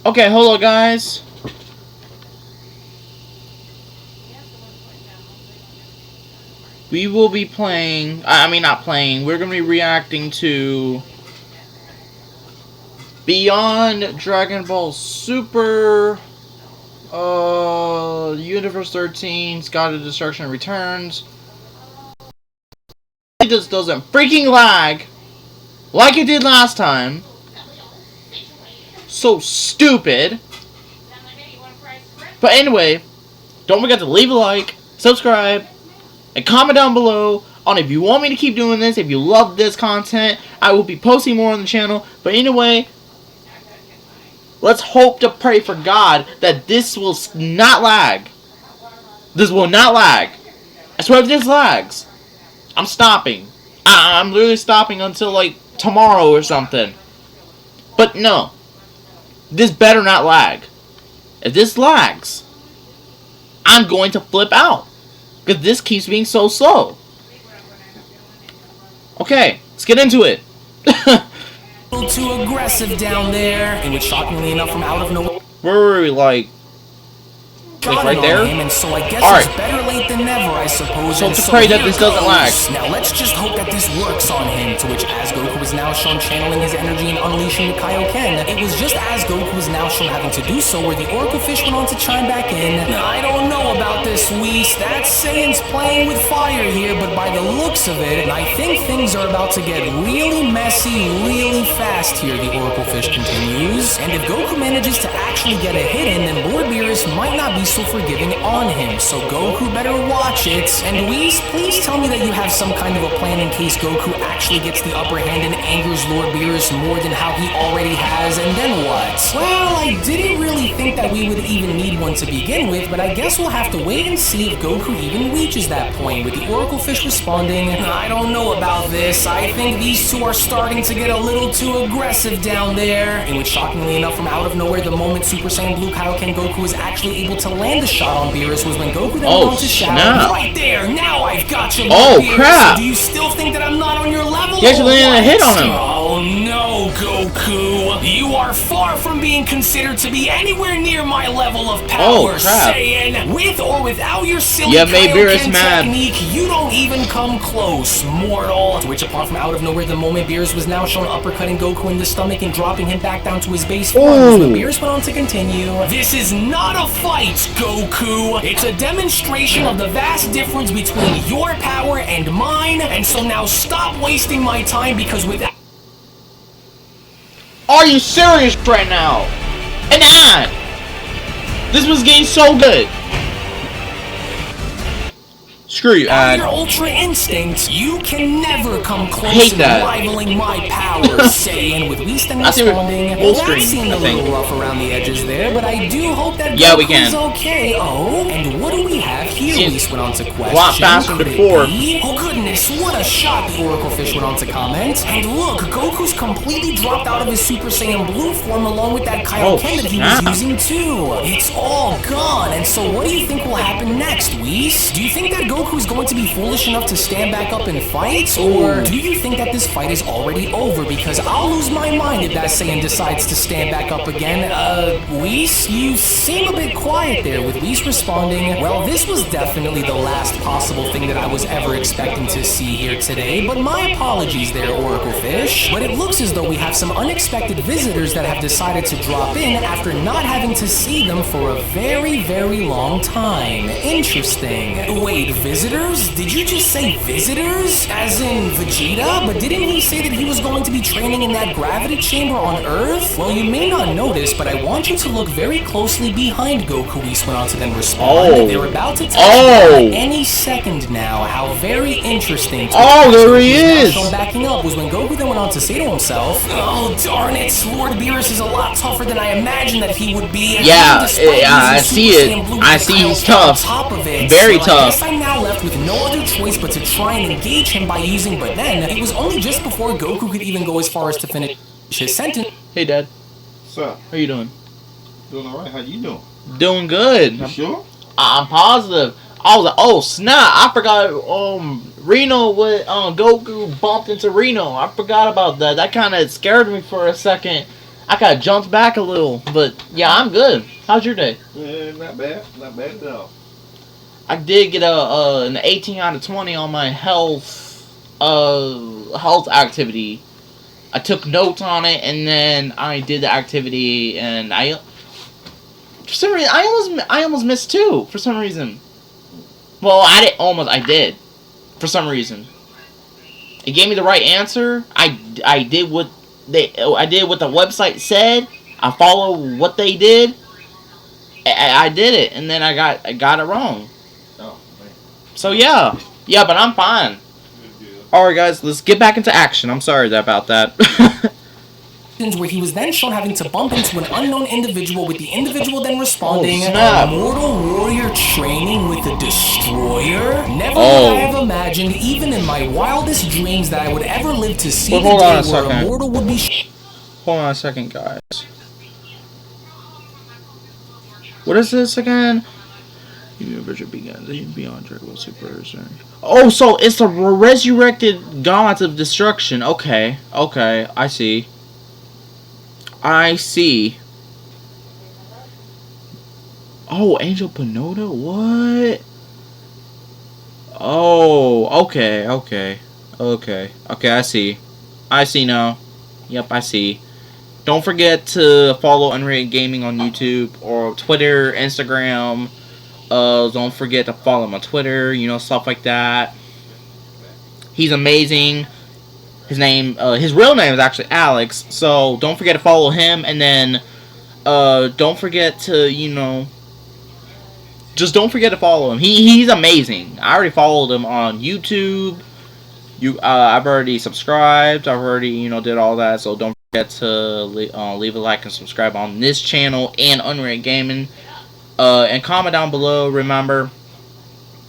Okay, hold on, guys. We will be playing... I mean, not playing. We're going to be reacting to... Beyond Dragon Ball Super... Universe 13's God of Destruction Returns. It just doesn't freaking lag like it did last time. So stupid. But anyway, don't forget to leave a like, subscribe, and comment down below on if you want me to keep doing this. If you love this content, I will be posting more on the channel. But anyway, let's hope to pray for God that this will not lag. This will not lag. I swear if this lags, I'm stopping. I'm literally stopping until like tomorrow or something. But no. This better not lag. If this lags, I'm going to flip out. Because this keeps being so slow. Okay, let's get into it. A little too aggressive down there, and which shockingly enough from out of nowhere. Where were we, like right there? And so I guess Alright. It's better late than never, I suppose. So and to pray that this doesn't lag. Now let's just hope that this works on him, to which as Goku is now shown channeling his energy and unleashing the Kaioken, it was just as Goku is now shown having to do so where the Oracle Fish went on to chime back in. Now, I don't know about this, Whis. That Saiyan's playing with fire here, but by the looks of it, I think things are about to get really messy really fast here, the Oracle Fish continues. And if Goku manages to actually get a hit in, then Lord Beerus might not be so forgiving on him, so Goku better watch it. And Whis, please tell me that you have some kind of a plan in case Goku actually gets the upper hand and angers Lord Beerus more than how he already has, and then what? Well, I didn't really think that we would even need one to begin with, but I guess we'll have to wait and see if Goku even reaches that point, with the Oracle Fish responding, I don't know about this, I think these two are starting to get a little too aggressive down there. In which shockingly enough from out of nowhere, the moment Super Saiyan Blue Kaioken Goku was actually able to land a shot on Beerus was when Goku then went on to shout, right there, now I've got you, Beerus. Crap! Do you still think that I'm not on your level? He actually landed a hit on him. Oh no, Goku. You are far from being considered to be anywhere near my level of power, Saiyan. With or without your silly Kaioken technique, you don't even come close, mortal. To which, apart from out of nowhere, the moment Beerus was now shown uppercutting Goku in the stomach and dropping him back down to his base form, so Beerus went on to continue. This is not a fight, Goku. It's a demonstration of the vast difference between your power and mine, and so now stop wasting my time because without... Are you serious right now? And this was getting so good. Screw you, Ad. Your Ultra Instinct, you can never come close to rivaling my powers, Saiyan, with Whis then responding. Well, that seemed a little rough around the edges there, but I do hope that Goku's okay. Oh, and what do we have here? Whis went on to question. A lot faster before. Oh goodness, what a shot, the Oracle Fish went on to comment. And look, Goku's completely dropped out of his Super Saiyan Blue form along with that Kaioken that he was using too. It's all gone, and so what do you think will happen next, Whis? Do you think that Goku's going to be foolish enough to stand back up and fight? Or do you think that this fight is already over? Because I'll lose my mind if that Saiyan decides to stand back up again. Whis, you seem a bit quiet there, with Whis responding, well, this was definitely the last possible thing that I was ever expecting to see here today, but my apologies there, Oracle Fish. But it looks as though we have some unexpected visitors that have decided to drop in after not having to see them for a very, very long time. Interesting. Wait, visitors? Did you just say visitors? As in Vegeta? But didn't he say that he was going to be training in that gravity chamber on Earth? Well, you may not know this, but I want you to look very closely behind Goku. Whis went on to then respond. They're about to tell you any second now how very interesting. There he is! Backing up was when Goku then went on to say to himself, oh darn it, Lord Beerus is a lot tougher than I imagined that he would be. Yeah, I see it. I see he's tough. Very tough. I guess I'm now left with no other choice but to try and engage him by using, but then it was only just before Goku could even go as far as to finish his sentence. Hey, Dad. What's up? How you doing? Doing alright. How you doing? Doing good. You sure? I'm positive. I was like, oh snap! I forgot. Reno with Goku bumped into Reno. I forgot about that. That kind of scared me for a second. I got jumped back a little, but yeah, I'm good. How's your day? Yeah, not bad at all. I did get an 18 out of 20 on my health activity. I took notes on it, and then I did the activity, and for some reason I almost missed 2 for some reason. Well, I did for some reason. It gave me the right answer. I did what the website said. I followed what they did. I did it, and then I got it wrong. Oh man. So yeah, but I'm fine. Alright guys, let's get back into action. I'm sorry about that. Where he was then shown having to bump into an unknown individual, with the individual then responding, snap. Mortal warrior training with a destroyer? Never would I have imagined, even in my wildest dreams, that I would ever live to see the day where a mortal would be... Hold on a second, guys. What is this again? Universe begins. Beyond Dragon Super. Oh, so it's the resurrected gods of destruction. Okay, I see. Oh, Angel Pinota? What? Oh, okay, I see. I see now. Yep, I see. Don't forget to follow Unrated Gaming on YouTube or Twitter, Instagram. Don't forget to follow him on Twitter, stuff like that. He's amazing. His real name is actually Alex, so don't forget to follow him, and then, don't forget to, just don't forget to follow him. He's amazing. I already followed him on YouTube. I've already subscribed. I've already, did all that, so don't forget to leave a like and subscribe on this channel and Unrated Gaming. And comment down below. Remember,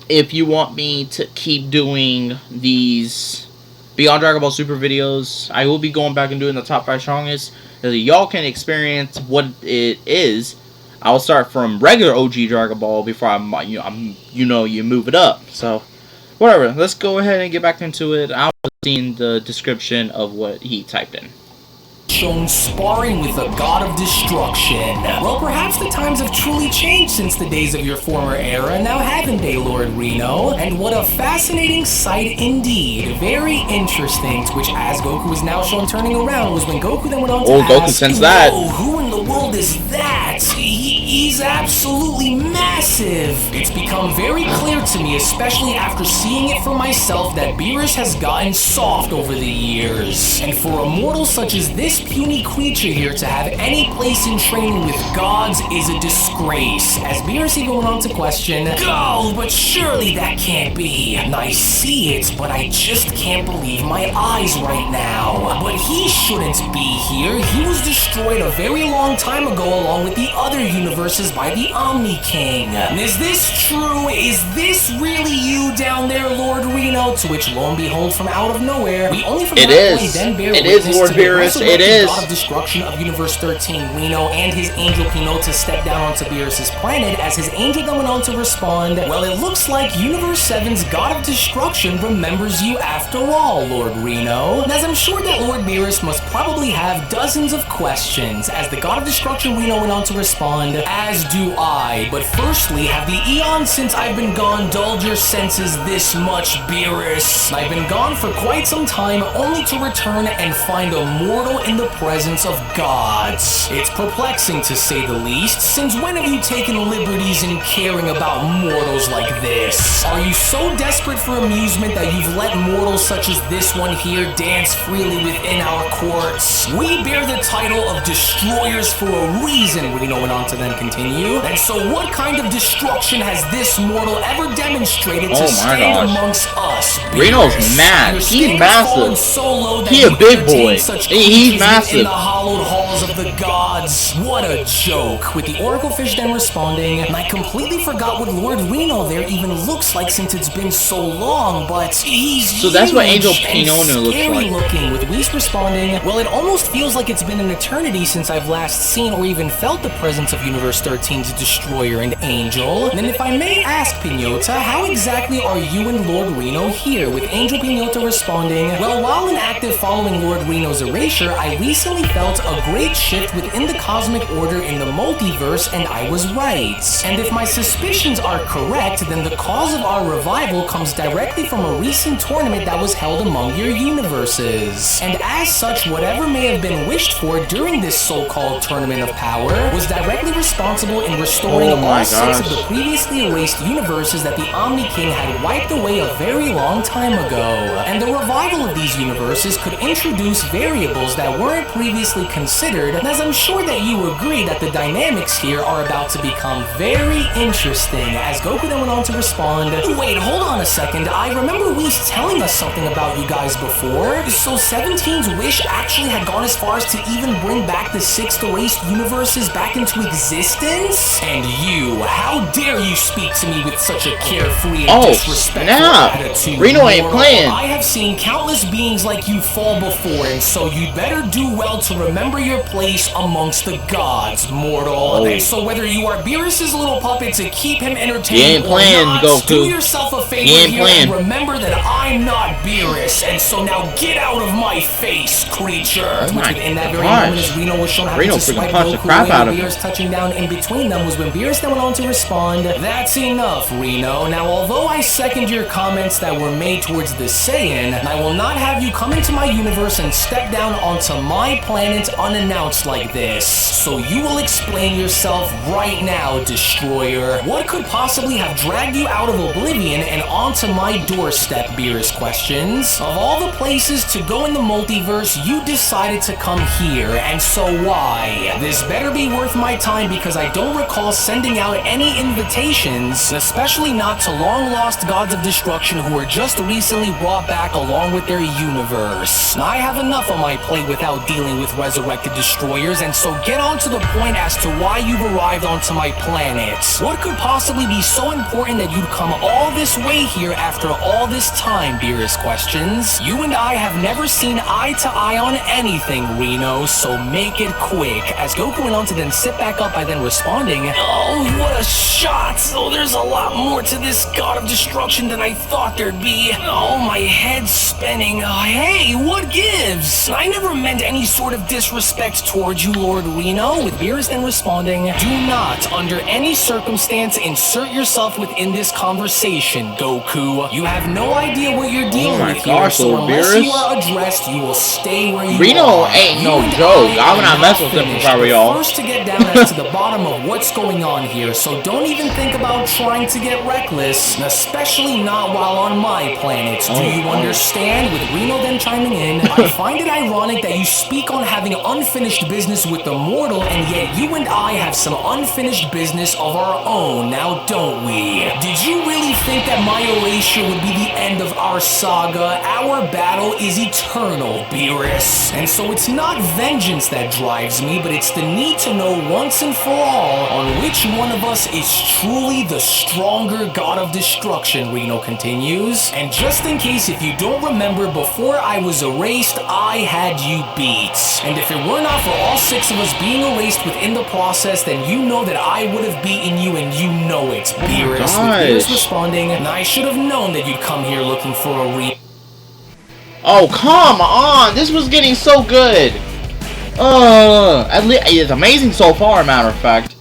if you want me to keep doing these Beyond Dragon Ball Super videos, I will be going back and doing the top 5 strongest, so that y'all can experience what it is. I'll start from regular OG Dragon Ball before you move it up. So, whatever. Let's go ahead and get back into it. I'll see in the description of what he typed in. Shown sparring with a god of destruction. Well, perhaps the times have truly changed since the days of your former era, now haven't they, Lord Reno? And what a fascinating sight indeed. Very interesting, to which as Goku was now shown turning around was when Goku then went on to ask, Goku sensed that. Whoa, who in the world is that? He's absolutely massive. It's become very clear to me, especially after seeing it for myself, that Beerus has gotten soft over the years. And for a mortal such as this puny creature here to have any place in training with gods is a disgrace. As Beerus even went on to question, "Go, but surely that can't be. And I see it, but I just can't believe my eyes right now. But he shouldn't be here. He was destroyed a very long time ago along with the other universes by the Omni King. Is this true? Is this really you down there, Lord Reno?" To which, lo and behold, from out of nowhere, we only from it is. It is, Lord Beerus. It is. God of destruction of Universe 13, Reno, and his angel Pinota step down onto Beerus' planet. As his angel then went on to respond, "Well, it looks like Universe 7's God of Destruction remembers you after all, Lord Reno." And as I'm sure that Lord Beerus must probably have dozens of questions, as the God of Destruction Reno went on to respond, "As do I. But firstly, have the eons since I've been gone dulled your senses this much, Beerus? I've been gone for quite some time, only to return and find a mortal in the presence of gods. It's perplexing, to say the least. Since when have you taken liberties in caring about mortals like this? Are you so desperate for amusement that you've let mortals such as this one here dance freely within our courts? We bear the title of destroyers for a reason," Reno went on to then continue. "And so what kind of destruction has this mortal ever demonstrated to stand amongst us, Beerus? Reno's mad. He's massive. So low that He's a big boy. He's massive. In the hallowed halls of the gods. What a joke." With the Oracle Fish then responding, "And I completely forgot what Lord Reno there even looks like since it's been so long, but he's so that's what Angel Pinota looks like." Looking, with Whis responding, "Well, it almost feels like it's been an eternity since I've last seen or even felt the presence of Universe 13's destroyer and angel. Angel. And if I may ask, Pinota, how exactly are you and Lord Reno here? With Angel Pinota responding, well, while inactive following Lord Reno's erasure, I recently felt a great shift within the cosmic order in the multiverse, and I was right. And if my suspicions are correct, then the cause of our revival comes directly from a recent tournament that was held among your universes. And as such, whatever may have been wished for during this so-called Tournament of Power was directly responsible in restoring all 6 of the previously erased universes that the Omni King had wiped away a very long time ago. And the revival of these universes could introduce variables that weren't previously considered, and as I'm sure that you agree that the dynamics here are about to become very interesting, as Goku then went on to respond, wait, hold on a second, I remember Whis telling us something about you guys before. So 17's wish actually had gone as far as to even bring back the 6 erased universes back into existence? And you, how dare you speak to me with such a carefree and disrespectful attitude? Reno ain't playing. I have seen countless beings like you fall before, and so you'd better do well to remember your place amongst the gods, mortal. And so whether you are Beerus's little puppet to keep him entertained or not, Goku, do yourself a favor here and remember that I'm not Beerus, and so now get out of my face, creature. In that very moment, as Reno was shown having to swipe Goku away and Beerus touching down in between them, was when Beerus then went on to respond, that's enough, Reno. Now, although I second your comments that were made towards the Saiyan, I will not have you come into my universe and step down onto my planet unannounced like this. So you will explain yourself right now, Destroyer. What could possibly have dragged you out of oblivion and onto my doorstep, Beerus questions? Of all the places to go in the multiverse, you decided to come here, and so why? This better be worth my time, because I don't recall sending out any invitations, especially not to long-lost gods of destruction who were just recently brought back along with their universe. I have enough on my plate without dealing with resurrected destroyers, and so get on to the point as to why you've arrived onto my planet. What could possibly be so important that you'd come all this way here after all this time, Beerus questions? You and I have never seen eye to eye on anything, Reno, so make it quick. As Goku went on to then sit back up by then responding, oh, what a shot! Oh, there's a lot more to this god of destruction than I thought there'd be. Oh, my head's spinning. Hey, what gives? I never meant any sort of disrespect towards you, Lord Reno, with Beerus then responding, do not, under any circumstance, insert yourself within this conversation, Goku. You have no idea what you're dealing with here, so unless you are addressed, you will stay where you Reno are. ain't no joke. I'm not messing with him for y'all. First to get down as to the bottom of what's going on here, so don't even think about trying to get reckless, especially not while on my planet. Do you understand? With Reno then chiming in, I find it ironic that you speak on having unfinished business with the mortal, and yet you and I have some unfinished business of our own, now don't we? Did you really think that my erasure would be the end of our saga? Our battle is eternal, Beerus. And so it's not vengeance that drives me, but it's the need to know once and for all on which one of us is truly the stronger god of destruction, Reno continues. And just in case if you don't remember, before I was erased, I had you beat. And if it were not for all 6 of us being erased within the process, then you know that I would have beaten you, and you know it, Beerus. With Beerus responding, and I should have known that you'd come here looking for a Oh, come on! This was getting so good! At least it's amazing so far, matter of fact.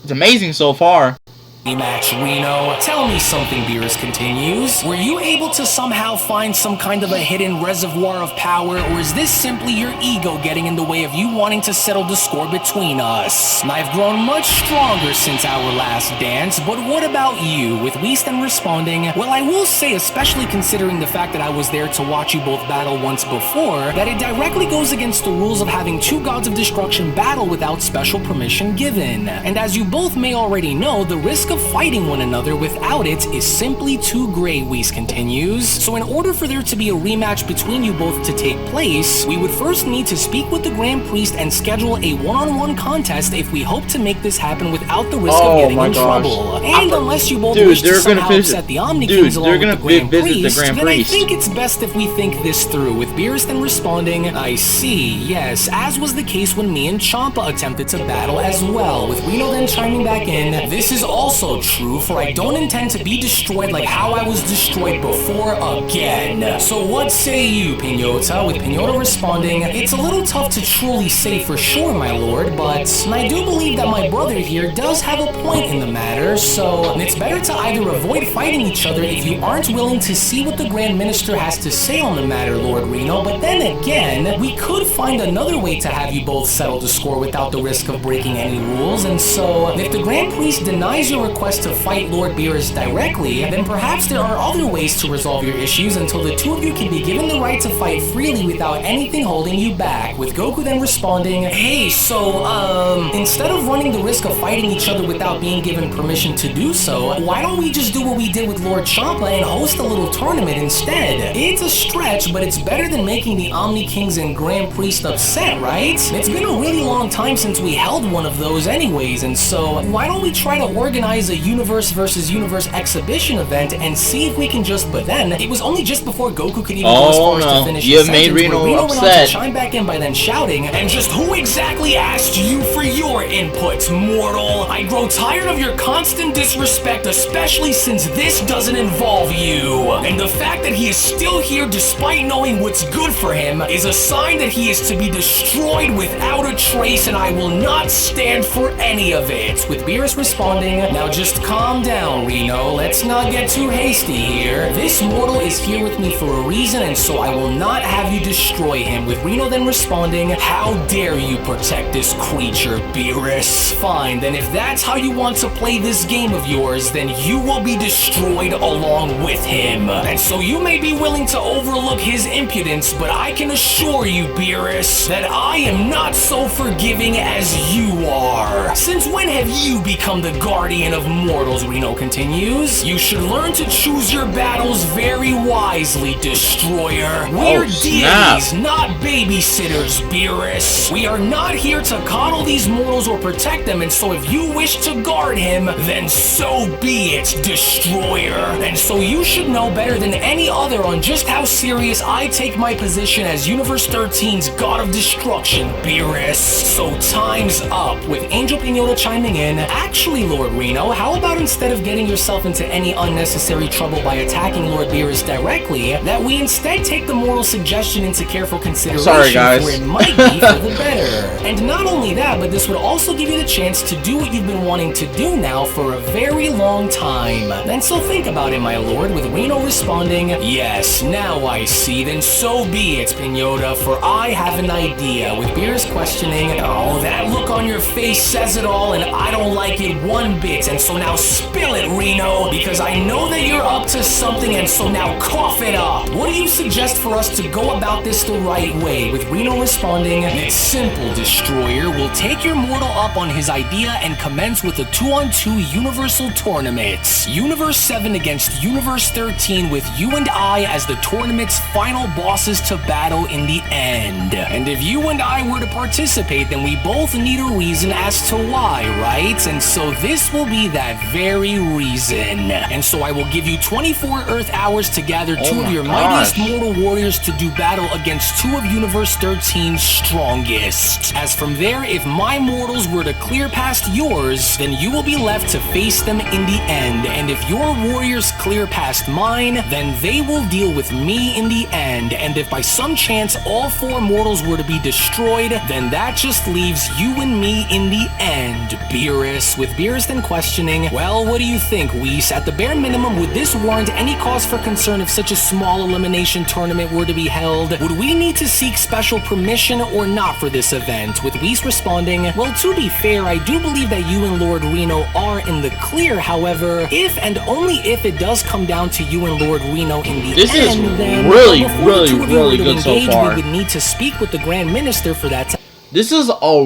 It's amazing so far. Rematch, Reno. Tell me something, Beerus continues. Were you able to somehow find some kind of a hidden reservoir of power, or is this simply your ego getting in the way of you wanting to settle the score between us? And I've grown much stronger since our last dance, but what about you? With Whis then responding, well, I will say, especially considering the fact that I was there to watch you both battle once before, that it directly goes against the rules of having 2 gods of destruction battle without special permission given. And as you both may already know, the risk of fighting one another without it is simply too great, Whis continues. So in order for there to be a rematch between you both to take place, we would first need to speak with the Grand Priest and schedule a one-on-one contest if we hope to make this happen without the risk of getting in trouble. And unless you both wish to somehow upset the Omni Kings along with the Grand Priest, then I think it's best if we think this through. With Beerus then responding, I see, yes, as was the case when me and Champa attempted to battle as well. With Reno then chiming back in, this is also also true, for I don't intend to be destroyed like how I was destroyed before again. So what say you, Pinota? With Pinota responding, it's a little tough to truly say for sure, my lord, but I do believe that my brother here does have a point in the matter, so it's better to either avoid fighting each other if you aren't willing to see what the Grand Minister has to say on the matter, Lord Reno, but then again, we could find another way to have you both settle the score without the risk of breaking any rules, and so if the Grand Priest denies your request to fight Lord Beerus directly, then perhaps there are other ways to resolve your issues until the two of you can be given the right to fight freely without anything holding you back, with Goku then responding, hey, so, instead of running the risk of fighting each other without being given permission to do so, why don't we just do what we did with Lord Champa and host a little tournament instead? It's a stretch, but it's better than making the Omni Kings and Grand Priest upset, right? It's been a really long time since we held one of those anyways, and so why don't we try to organize a Universe versus Universe exhibition event and see if we can just, but then, it was only just before Goku could even go as far as to finish his sentence, where Reno went on to chime back in by then shouting, and just who exactly asked you for your input, mortal? I grow tired of your constant disrespect, especially since this doesn't involve you. And the fact that he is still here despite knowing what's good for him is a sign that he is to be destroyed without a trace, and I will not stand for any of it. With Beerus responding, now just calm down, Reno. Let's not get too hasty here. This mortal is here with me for a reason, and so I will not have you destroy him. With Reno then responding, how dare you protect this creature, Beerus? Fine, then if that's how you want to play this game of yours, then you will be destroyed along with him. And so you may be willing to overlook his impudence, but I can assure you, Beerus, that I am not so forgiving as you are. Since when have you become the guardian of mortals, Reno continues? You should learn to choose your battles very wisely, Destroyer. We're deities, not babysitters, Beerus. We are not here to coddle these mortals or protect them, and so if you wish to guard him, then so be it, Destroyer. And so you should know better than any other on just how serious I take my position as Universe 13's God of Destruction, Beerus. So time's up, with Angel Pinota chiming in. Actually, Lord Reno, how about instead of getting yourself into any unnecessary trouble by attacking Lord Beerus directly, that we instead take the mortal suggestion into careful consideration, sorry, guys. for it might be for the better. And not only that, but this would also give you the chance to do what you've been wanting to do now for a very long time. And so think about it, my lord, with Reno responding, yes, now I see, then so be it, Pinota, for I have an idea. With Beerus questioning, oh, that look on your face says it all, and I don't like it one bit, and so now spill it, Reno, because I know that you're up to something, and so now cough it up. What do you suggest for us to go about this the right way? With Reno responding, it's simple, Destroyer. We'll take your mortal up on his idea and commence with a 2-on-2 Universal Tournament. Universe 7 against Universe 13, with you and I as the tournament's final bosses to battle in the end. And if you and I were to participate, then we both need a reason as to why, right? And so this will be that very reason. And so I will give you 24 Earth hours to gather two of your mightiest mortal warriors to do battle against two of Universe 13's strongest. As from there, if my mortals were to clear past yours, then you will be left to face them in the end. And if your warriors clear past mine, then they will deal with me in the end. And if by some chance all four mortals were to be destroyed, then that just leaves you and me in the end, Beerus. With Beerus then questioning, well, what do you think, Whis? At the bare minimum, would this warrant any cause for concern if such a small elimination tournament were to be held? Would we need to seek special permission or not for this event? With Whis responding, well, to be fair, I do believe that you and Lord Reno are in the clear. However, if and only if it does come down to you and Lord Reno in the end, then really good so engage, far. We would need to speak with the Grand Minister for that time. This is a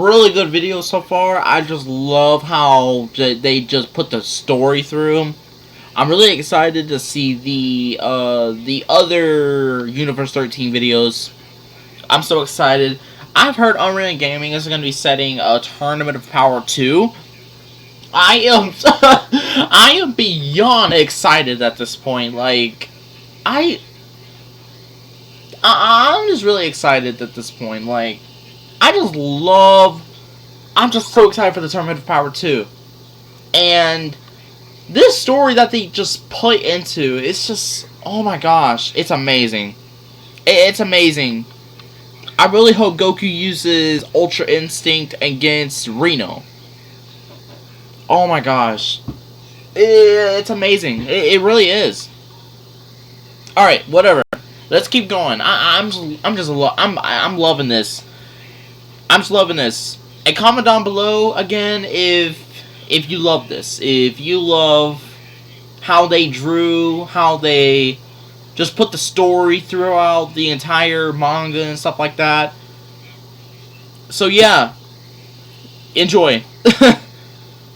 really good video so far. I just love how they just put the story through. I'm really excited to see the other Universe 13 videos. I'm so excited. I've heard Unreal Gaming is going to be setting a Tournament of Power 2. I am beyond excited at this point. Like, I'm just really excited at this point. Like, I'm just so excited for the Tournament of Power 2. And this story that they just put into, it's just, oh my gosh, it's amazing. It's amazing. I really hope Goku uses Ultra Instinct against Reno. Oh my gosh. It's amazing. It really is. Alright, whatever. Let's keep going. I'm loving this. I'm just loving this. And comment down below again if you love this. If you love how they drew, how they just put the story throughout the entire manga and stuff like that. So yeah, enjoy.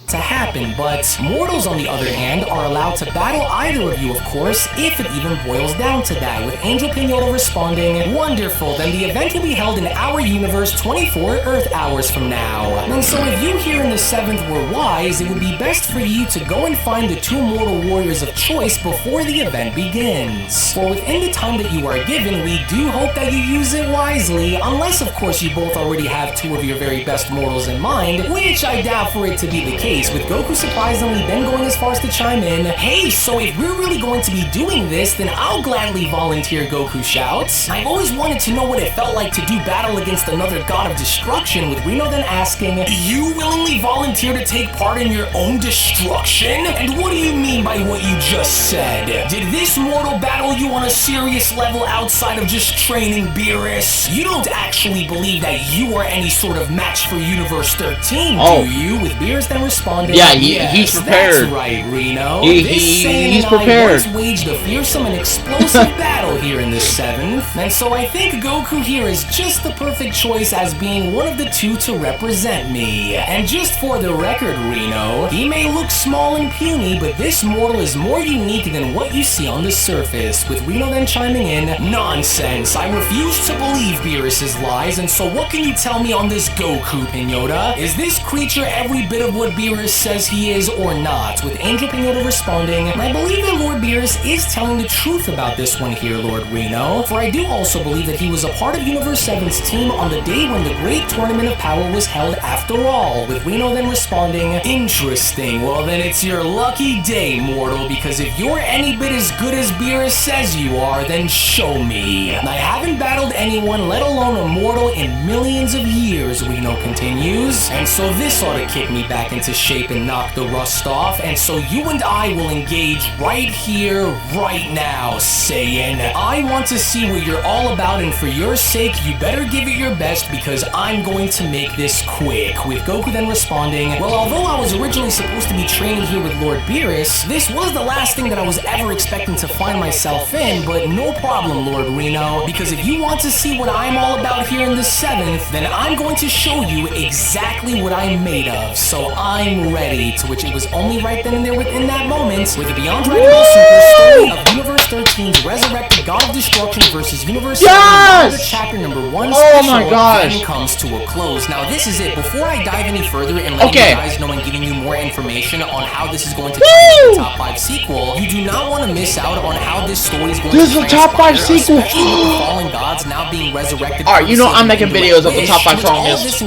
To happen, but mortals on the other hand are allowed to battle either of you, of course, if it even boils down to that, with Angel Pinata responding, "Wonderful, then the event will be held in our universe 24 Earth hours from now." And so if you here in the 7th were wise, it would be best for you to go and find the 2 mortal warriors of choice before the event begins. For within the time that you are given, we do hope that you use it wisely, unless of course you both already have 2 of your very best mortals in mind, which I doubt for it to be the case, with Goku surprisingly then going as far as to chime in, "Hey, so if we're really going to be doing this, then I'll gladly volunteer," Goku shouts. "I've always wanted to know what it felt like to do battle against another god of destruction," with Reno then asking, "You willingly volunteer to take part in your own destruction? And what do you mean by what you just said? Did this mortal battle you on a serious level outside of just training, Beerus? You don't actually believe that you are any sort of match for Universe 13, do you?" With Beerus then responding, Yeah, "Yes, he's prepared. That's right, Reno. He's and prepared. I once waged a fearsome and explosive battle here in the 7th, and so I think Goku here is just the perfect choice as being one of the 2 to represent me. And just for the record, Reno, he may look small and puny, but this mortal is more unique than what you see on the surface," with Reno then chiming in, "Nonsense, I refuse to believe Beerus's lies, and so what can you tell me on this Goku, Pinata? Is this creature every bit of what Beerus says he is or not?" With Angel Pinata responding, "I believe that Lord Beerus is telling the truth about this one here, Lord Reno, for I do also believe that he was a part of Universe 7's team on the day when the Great Tournament of Power was held after all," with Reno then responding, "Interesting, well then it's your lucky day, mortal, because if you're any bit as good as Beerus says you are, then show me. I haven't battled anyone, let alone a mortal, in millions of years," Reno continues, "and so this ought to kick me back into shape and knock the rust off, and so you and I will engage right here, right now, Saiyan. I want to see what you're all about, and for your sake, you better give it your best, because I'm going to make this quick," with Goku then responding, "Well, although I was originally supposed to be training here with Lord Beerus, this was the last thing that I was ever expecting to find myself in, but no problem, Lord Reno, because if you want to see what I'm all about here in the 7th, then I'm going to show you exactly what I'm made of, so I'm ready," to which it was only right then and there within that moment, with the Beyond Dragon Ball Super story of Universe 13's Resurrected God of Destruction versus Universe 7 Manga Chapter number 1 special then comes to a close. Now this is it. Before I dive any further and letting you guys know and giving you more information on how this is going to tie into the Top 5 sequel, you do not want to miss out on how this story is going to This is a Top 5 sequel! especially with the fallen gods now being resurrected. Alright, you know I'm making videos of the Top 5 strongest.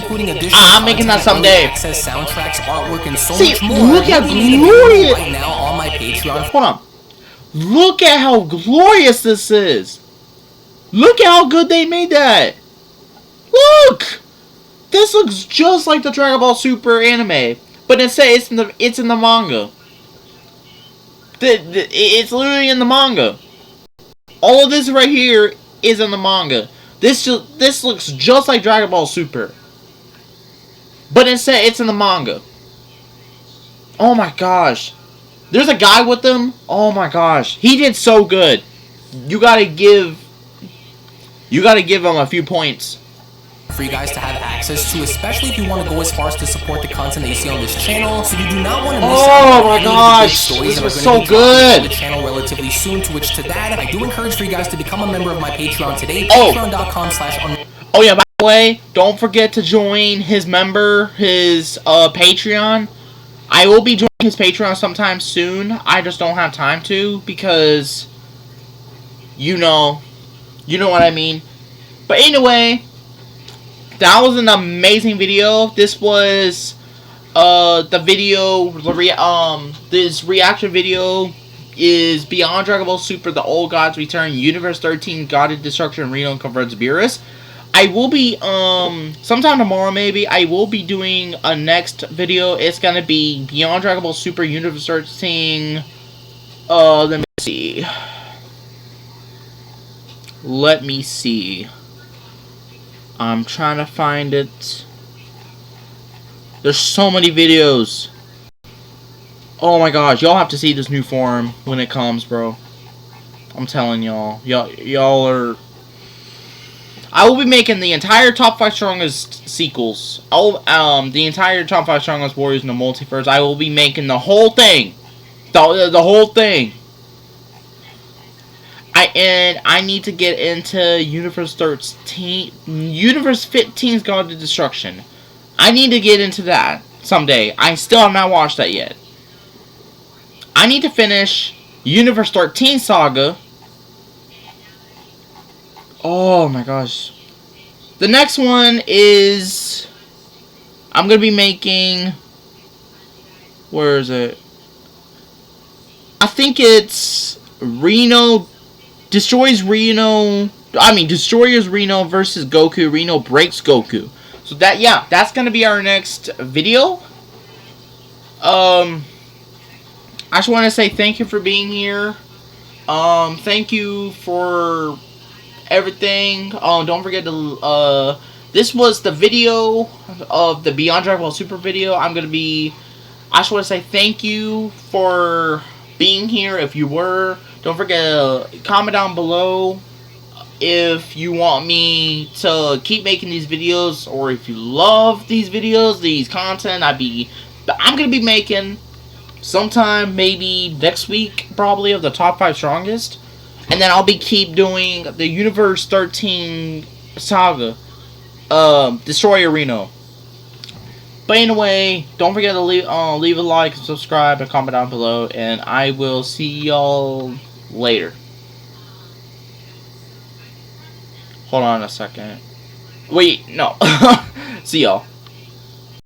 I'm making that someday. Access soundtracks, artwork, and so See, much more. look how glorious! Right now on my Patreon. Hold on. Look at how glorious this is. Look at how good they made that. Look! This looks just like the Dragon Ball Super anime, but instead it's in the manga. It's literally in the manga. All of this right here is in the manga. This looks just like Dragon Ball Super, but instead it's in the manga. Oh my gosh. There's a guy with them. Oh my gosh. He did so good. You gotta give him a few points. For you guys to have access to, especially if you want to go as far as to support the content that you see on this channel, so you do not want to miss out on any of the big stories that are going to be dropping on the channel relatively soon, to which to that, I do encourage for you guys to become a member of my Patreon today, patreon.com/. Oh yeah, by the way, don't forget to join his Patreon. I will be joining his Patreon sometime soon. I just don't have time to, because you know what I mean. But anyway, that was an amazing video. This was This reaction video is Beyond Dragon Ball Super: The Old Gods Return, Universe 13, God of Destruction, Reno converts Beerus. I will be, sometime tomorrow maybe, I will be doing a next video. It's gonna be Beyond Dragon Ball Super Universe 13, let me see. Let me see. I'm trying to find it. There's so many videos. Oh my gosh, y'all have to see this new form when it comes, bro. I'm telling y'all. Y'all are... I will be making the entire top 5 strongest sequels. The entire top 5 strongest warriors in the multiverse. I will be making the whole thing. The whole thing. I need to get into Universe 13, Universe 15's God of Destruction. I need to get into that someday. I still have not watched that yet. I need to finish Universe 13 Saga. Oh my gosh. The next one is... I'm going to be making... Where is it? I think it's Reno... Destroyers Reno versus Goku. Reno breaks Goku. So that, yeah, that's going to be our next video. I just want to say thank you for being here. Thank you for everything. Don't forget to, this was the video of the Beyond Dragon Ball Super video. I just want to say thank you for being here. If you were, don't forget to comment down below if you want me to keep making these videos, or if you love these videos, these content. I'm gonna be making sometime maybe next week, probably, of the top 5 strongest, and then I'll be keep doing the Universe 13 Saga, Destroyer Reno. But anyway, don't forget to leave a like, subscribe, and comment down below, and I will see y'all later. Hold on a second. Wait, no. See y'all.